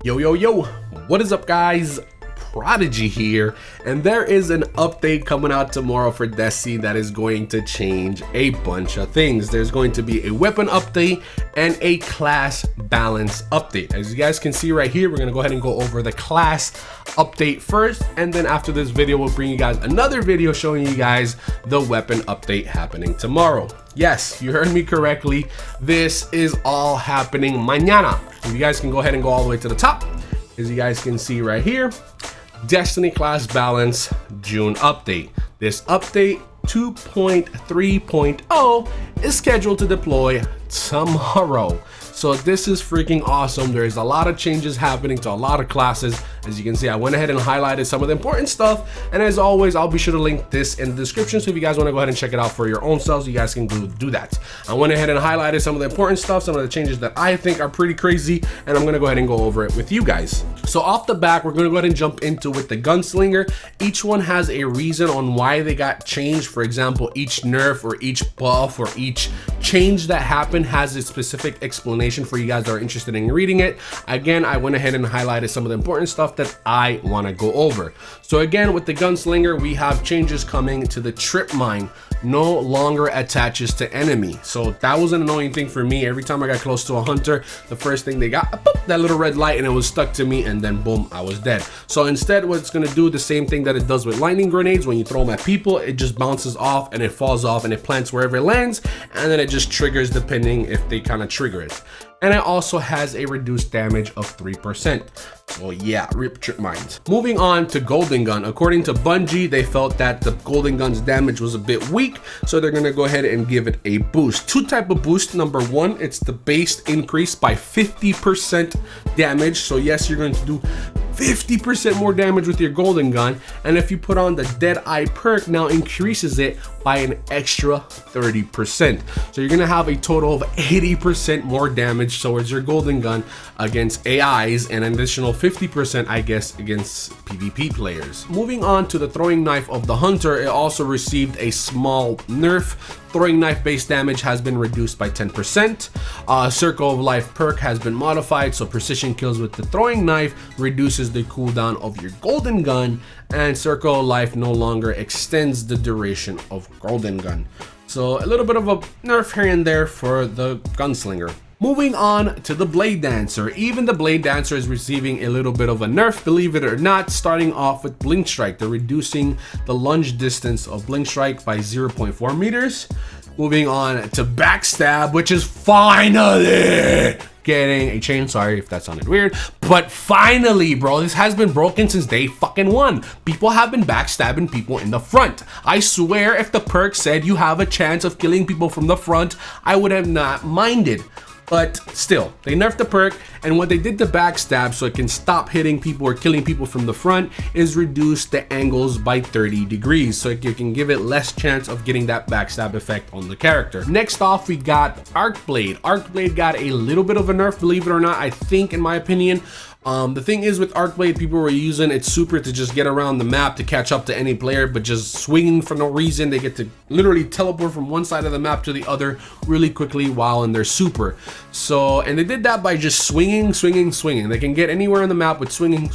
Yo, what is up guys? Prodigy here, and there is an update coming out tomorrow for Destiny that is going to change a bunch of things. There's going to be a weapon update and a class balance update. As you guys can see right here, we're going to go ahead and go over the class update first, and then after this video we'll bring you guys another video showing you guys the weapon update happening tomorrow. Yes, you heard me correctly. This is all happening mañana. If you guys can go ahead and go all the way to the top, as you guys can see right here, Destiny class balance June update. This update 2.3.0 is scheduled to deploy tomorrow. So this is freaking awesome. There's a lot of changes happening to a lot of classes. As you can see, I went ahead and highlighted some of the important stuff. And as always, I'll be sure to link this in the description. So if you guys want to go ahead and check it out for your own selves, you guys can do that. I went ahead and highlighted some of the important stuff, some of the changes that I think are pretty crazy. And I'm going to go ahead and go over it with you guys. So off the back, we're going to go ahead and jump into with the Gunslinger. Each one has a reason on why they got changed. For example, each nerf or each buff or each change that happened has a specific explanation for you guys that are interested in reading it. Again, I went ahead and highlighted some of the important stuff that I want to go over. So again, with the Gunslinger, we have changes coming to the trip mine. No longer attaches to enemy. So that was an annoying thing for me. Every time I got close to a hunter, the first thing they got, that little red light, and it was stuck to me, and then boom, I was dead. So instead, what it's going to do the same thing that it does with lightning grenades. When you throw them at people, it just bounces off and it falls off and it plants wherever it lands, and then it just triggers depending if they kind of trigger it. And it also has a reduced damage of 3%. So yeah, rip trip mines. Moving on to Golden Gun. According to Bungie, they felt that the Golden Gun's damage was a bit weak, so they're gonna go ahead and give it a boost. Two type of boost. Number one, it's the base increase by 50% damage. So yes, you're going to do 50% more damage with your Golden Gun, and if you put on the Dead Eye perk, now increases it by an extra 30%. So you're gonna have a total of 80% more damage towards your Golden Gun against AIs, and an additional 50%, I guess, against PvP players. Moving on to the throwing knife of the Hunter, it also received a small nerf. Throwing knife base damage has been reduced by 10%. Circle of Life perk has been modified, so precision kills with the throwing knife reduces the cooldown of your Golden Gun, and Circle of Life no longer extends the duration of Golden Gun. So a little bit of a nerf here and there for the Gunslinger. Moving on to the Bladedancer. Even the Bladedancer is receiving a little bit of a nerf, believe it or not, starting off with Blink Strike. They're reducing the lunge distance of Blink Strike by 0.4 meters. Moving on to Backstab, which is finally getting a change. Sorry if that sounded weird, but finally, bro, this has been broken since day fucking one. People have been backstabbing people in the front. I swear if the perk said you have a chance of killing people from the front, I would have not minded. But still, they nerfed the perk, and what they did to backstab so it can stop hitting people or killing people from the front is reduce the angles by 30 degrees, so you can give it less chance of getting that backstab effect on the character. Next off, we got Arcblade. Arcblade got a little bit of a nerf, believe it or not, I think, in my opinion. The thing is with Arcblade, people were using its super to just get around the map to catch up to any player, but just swinging for no reason. They get to literally teleport from one side of the map to the other really quickly while in their super. So, and they did that by just swinging. They can get anywhere on the map with swinging.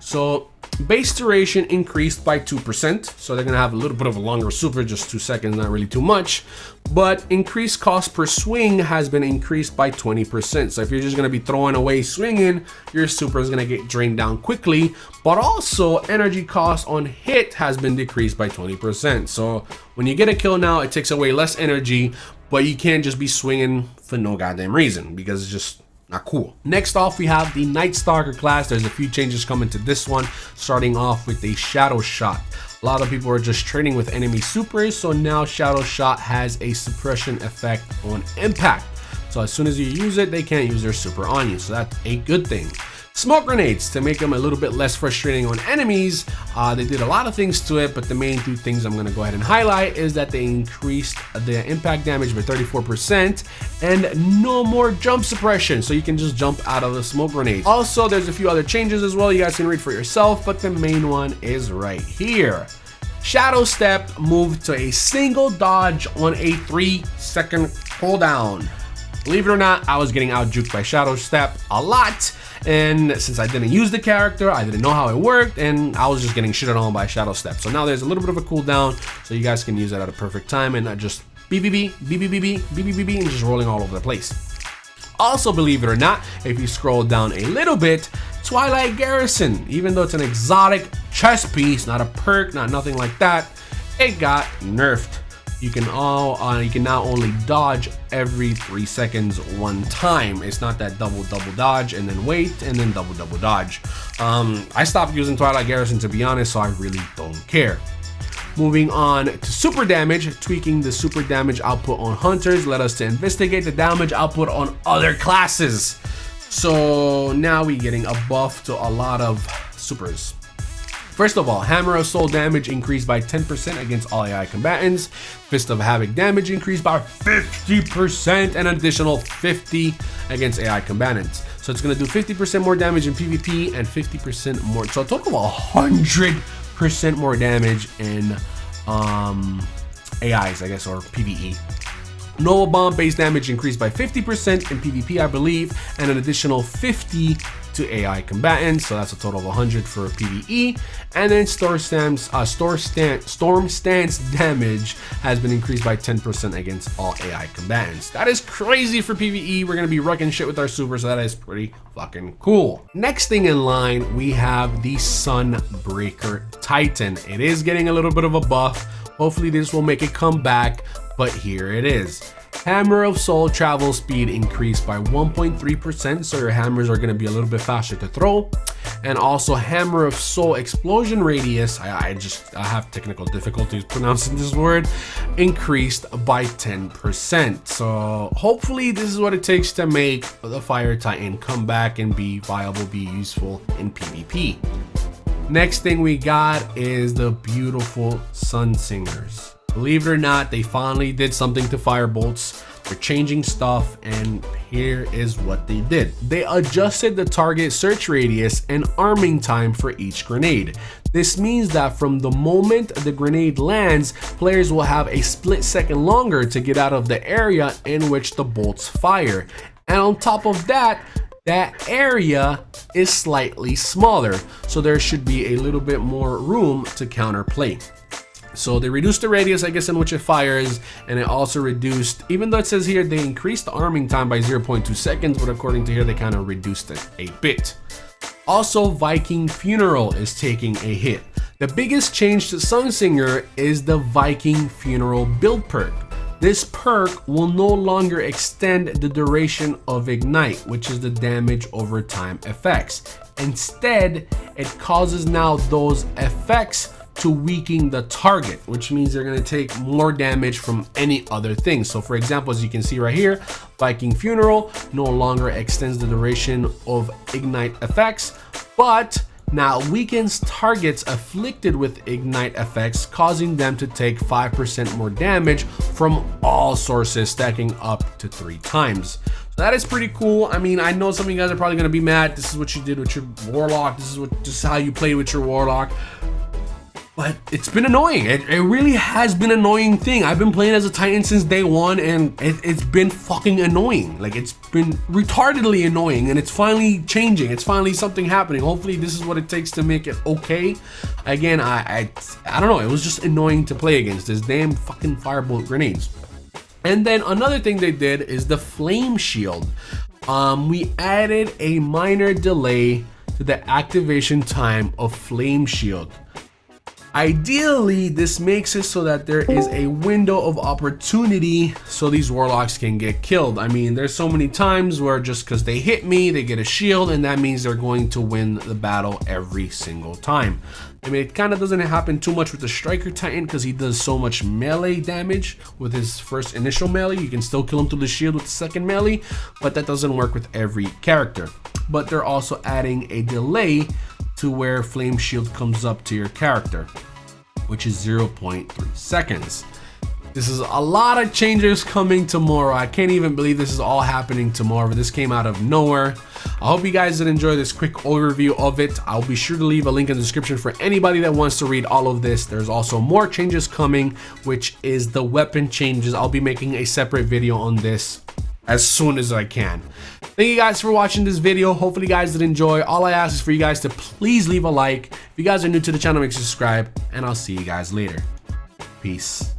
So base duration increased by 2%, so they're gonna have a little bit of a longer super, just 2 seconds, not really too much. But increased cost per swing has been increased by 20%. So if you're just gonna be throwing away swinging, your super is gonna get drained down quickly. But also energy cost on hit has been decreased by 20%. So when you get a kill now, it takes away less energy, but you can't just be swinging for no goddamn reason because it's just not cool. Next off, we have the Nightstalker class. There's a few changes coming to this one, starting off with a Shadow Shot. A lot of people are just trading with enemy supers, so now Shadow Shot has a suppression effect on impact. So as soon as you use it, they can't use their super on you, so that's a good thing. Smoke grenades to make them a little bit less frustrating on enemies. They did a lot of things to it, but the main two things I'm gonna go ahead and highlight is that they increased the impact damage by 34% and no more jump suppression, so you can just jump out of the smoke grenade. Also, there's a few other changes as well, you guys can read for yourself, but the main one is right here. Shadow Step moved to a single dodge on a 3-second cooldown. Believe it or not, I was getting out juked by Shadow Step a lot. And since I didn't use the character, I didn't know how it worked, and I was just getting shitted on by Shadow Step. So now there's a little bit of a cooldown, so you guys can use it at a perfect time and not just BBB, BBBB, BBBB, and just rolling all over the place. Also, believe it or not, if you scroll down a little bit, Twilight Garrison, even though it's an exotic chess piece, not a perk, not nothing like that, it got nerfed. You can now only dodge every 3 seconds one time. It's not that double dodge and then wait and then double dodge. I stopped using Twilight Garrison, to be honest, so I really don't care. Moving on to super damage, tweaking the super damage output on hunters led us to investigate the damage output on other classes. So now we're getting a buff to a lot of supers. First of all, Hammer of Soul damage increased by 10% against all AI combatants. Fist of Havoc damage increased by 50% and an additional 50 against AI combatants. So it's gonna do 50% more damage in PvP and 50% more, so a total of 100% more damage in AIs, I guess, or PvE. Nova Bomb base damage increased by 50% in PvP, I believe, and an additional 50 to AI combatants, so that's a total of 100 for PvE. And then Storm Stance damage has been increased by 10% against all AI combatants. That is crazy for PvE. We're gonna be wrecking shit with our super, so that is pretty fucking cool. Next thing in line, we have the Sunbreaker Titan. It is getting a little bit of a buff. Hopefully this will make it come back, but here it is. Hammer of Soul travel speed increased by 1.3%, so your hammers are going to be a little bit faster to throw. And also Hammer of Soul explosion radius, I have technical difficulties pronouncing this word, increased by 10%. So hopefully this is what it takes to make the Fire Titan come back and be viable, be useful in PvP. Next thing we got is the beautiful Sunsingers. Believe it or not, they finally did something to Firebolts. They're changing stuff, and here is what they did. They adjusted the target search radius and arming time for each grenade. This means that from the moment the grenade lands, players will have a split second longer to get out of the area in which the bolts fire. And on top of that, that area is slightly smaller, so there should be a little bit more room to counterplay. So they reduced the radius, I guess, in which it fires, and it also reduced, even though it says here they increased the arming time by 0.2 seconds, but according to here, they kind of reduced it a bit. Also, Viking Funeral is taking a hit. The biggest change to Sunsinger is the Viking Funeral build perk. This perk will no longer extend the duration of Ignite, which is the damage over time effects. Instead, it causes now those effects to weaken the target, which means they're going to take more damage from any other thing. So for example, as you can see right here, Viking Funeral no longer extends the duration of Ignite effects, but now weakens targets afflicted with Ignite effects, causing them to take 5% more damage from all sources, stacking up to 3 times. So that is pretty cool. I mean, I know some of you guys are probably going to be mad. This is what you did with your Warlock. This is how you played with your Warlock. But it's been annoying. It really has been an annoying thing. I've been playing as a Titan since day one, and it's been fucking annoying. Like, it's been retardedly annoying, and it's finally changing. It's finally something happening. Hopefully this is what it takes to make it okay. Again, I don't know. It was just annoying to play against this damn fucking firebolt grenades. And then another thing they did is the flame shield. We added a minor delay to the activation time of flame shield. Ideally, this makes it so that there is a window of opportunity so these Warlocks can get killed. I mean, there's so many times where just because they hit me, they get a shield, and that means they're going to win the battle every single time. I mean, it kind of doesn't happen too much with the Striker Titan because he does so much melee damage with his first initial melee. You can still kill him through the shield with the second melee, but that doesn't work with every character. But they're also adding a delay to where Flame Shield comes up to your character, which is 0.3 seconds. This is a lot of changes coming tomorrow. I can't even believe this is all happening tomorrow. This came out of nowhere. I hope you guys did enjoy this quick overview of it. I'll be sure to leave a link in the description for anybody that wants to read all of this. There's also more changes coming, which is the weapon changes. I'll be making a separate video on this as soon as I can. Thank you guys for watching this video. Hopefully you guys did enjoy. All I ask is for you guys to please leave a like. If you guys are new to the channel, make sure to subscribe, and I'll see you guys later. Peace.